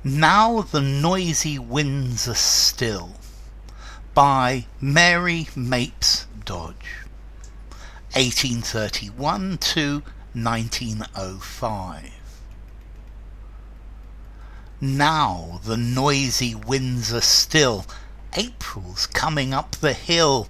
Now the noisy winds are still, by Mary Mapes Dodge, 1831 to 1905. Now the noisy winds are still, April's coming up the hill,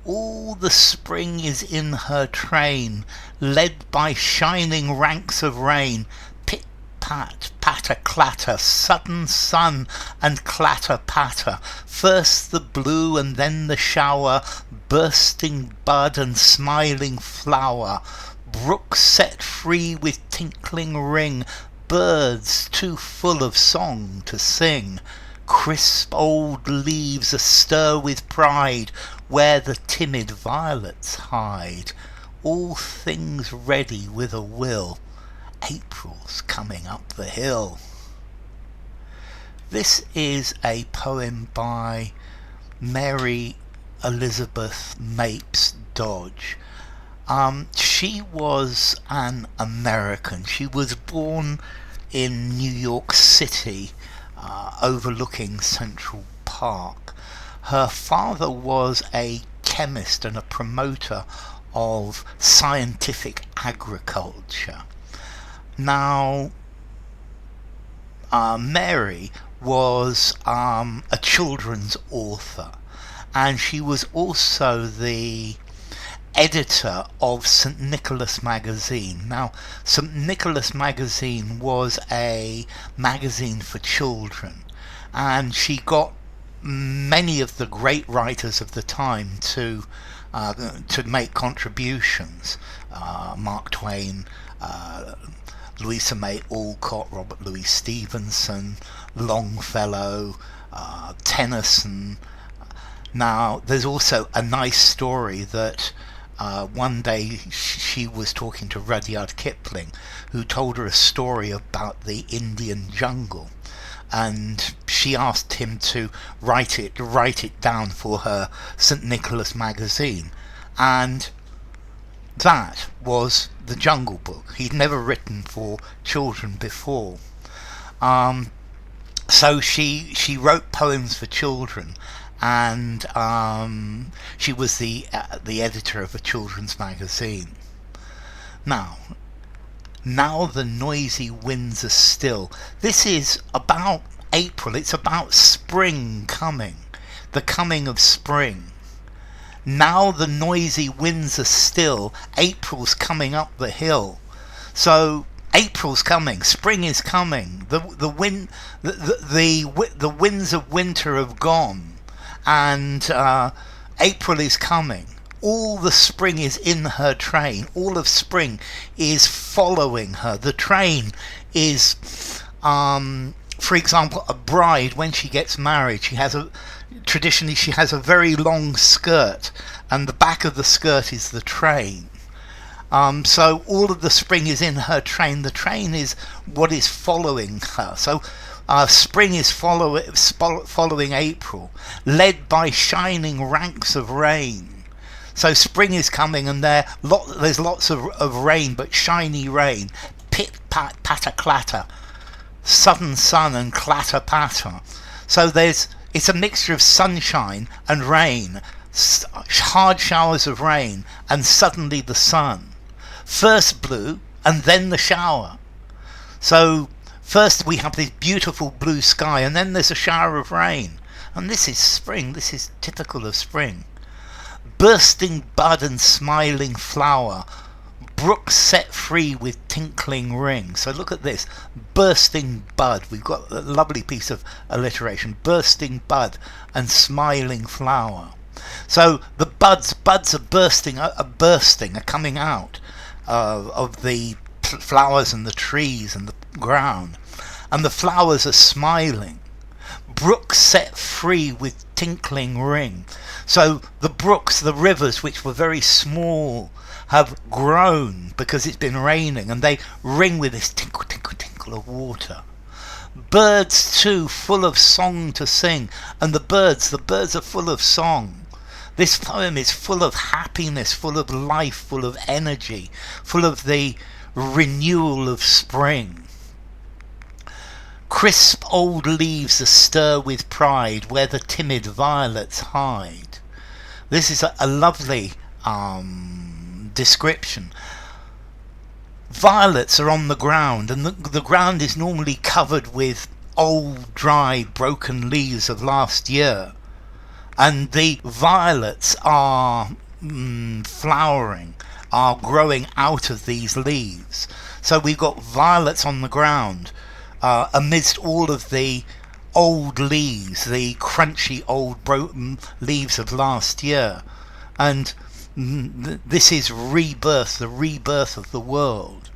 all the spring is in her train, led by shining ranks of rain. Pit pat, patter clatter, sudden sun and clatter patter, first the blue and then the shower, bursting bud and smiling flower, brook set free with tinkling ring, birds too full of song to sing, crisp old leaves astir with pride, where the timid violets hide, all things ready with a will, April's coming up the hill. This is a poem by Mary Elizabeth Mapes Dodge. She was an American. She was born in New York City, overlooking Central Park. Her father was a chemist and a promoter of scientific agriculture. Now, Mary was a children's author, and she was also the editor of St. Nicholas magazine. Now, St. Nicholas magazine was a magazine for children, and she got many of the great writers of the time to make contributions. Mark Twain, Louisa May Alcott, Robert Louis Stevenson, Longfellow, Tennyson. Now, there's also a nice story that one day she was talking to Rudyard Kipling, who told her a story about the Indian jungle, and she asked him to write it down for her St. Nicholas magazine, and that was the Jungle Book. He'd never written for children before. So she wrote poems for children, and she was the editor of a children's magazine. Now the noisy winds are still. This is about April. It's about spring coming, the coming of spring. Now the noisy winds are still, April's coming up the hill. So April's coming, spring is coming. The winds of winter have gone, and April is coming. All the spring is in her train. All of spring is following her. The train is, for example, a bride, when she gets married, traditionally she has a very long skirt, and the back of the skirt is the train. So all of the spring is in her train. The train is what is following her. So spring is following April, led by shining ranks of rain. So spring is coming, and there's lots of rain, but shiny rain. Pit pat patter clatter, sudden sun and clatter patter. So it's a mixture of sunshine and rain, hard showers of rain, and suddenly the sun. First blue and then the shower. So first we have this beautiful blue sky, and then there's a shower of rain. And this is spring. This is typical of spring. Bursting bud and smiling flower, brook set free with tinkling ring. So look at this, bursting bud. We've got a lovely piece of alliteration. Bursting bud and smiling flower. So the buds are bursting, are coming out of the flowers and the trees and the ground, and the flowers are smiling. Brook set free with tinkling ring. So the brooks, the rivers, which were very small, have grown because it's been raining, and they ring with this tinkle, tinkle, tinkle of water. Birds too, full of song to sing, and the birds are full of song. This poem is full of happiness, full of life, full of energy, full of the renewal of spring. Crisp old leaves astir with pride where the timid violets hide. This is a lovely description. Violets are on the ground, and the ground is normally covered with old, dry, broken leaves of last year. And the violets are flowering, are growing out of these leaves. So we've got violets on the ground amidst all of the old leaves, the crunchy old broken leaves of last year. And this is rebirth, the rebirth of the world.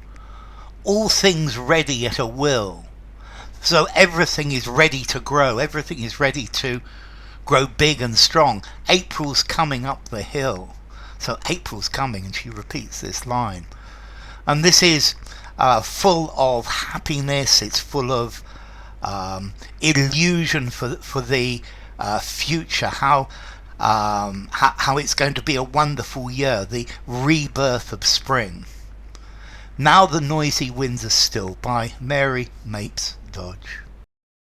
All things ready at a will. So everything is ready to grow, everything is ready to grow big and strong. April's coming up the hill. So April's coming, and she repeats this line. And this is full of happiness, it's full of illusion for the future, how it's going to be a wonderful year, the rebirth of spring. Now the Noisy Winds Are Still by Mary Mapes Dodge.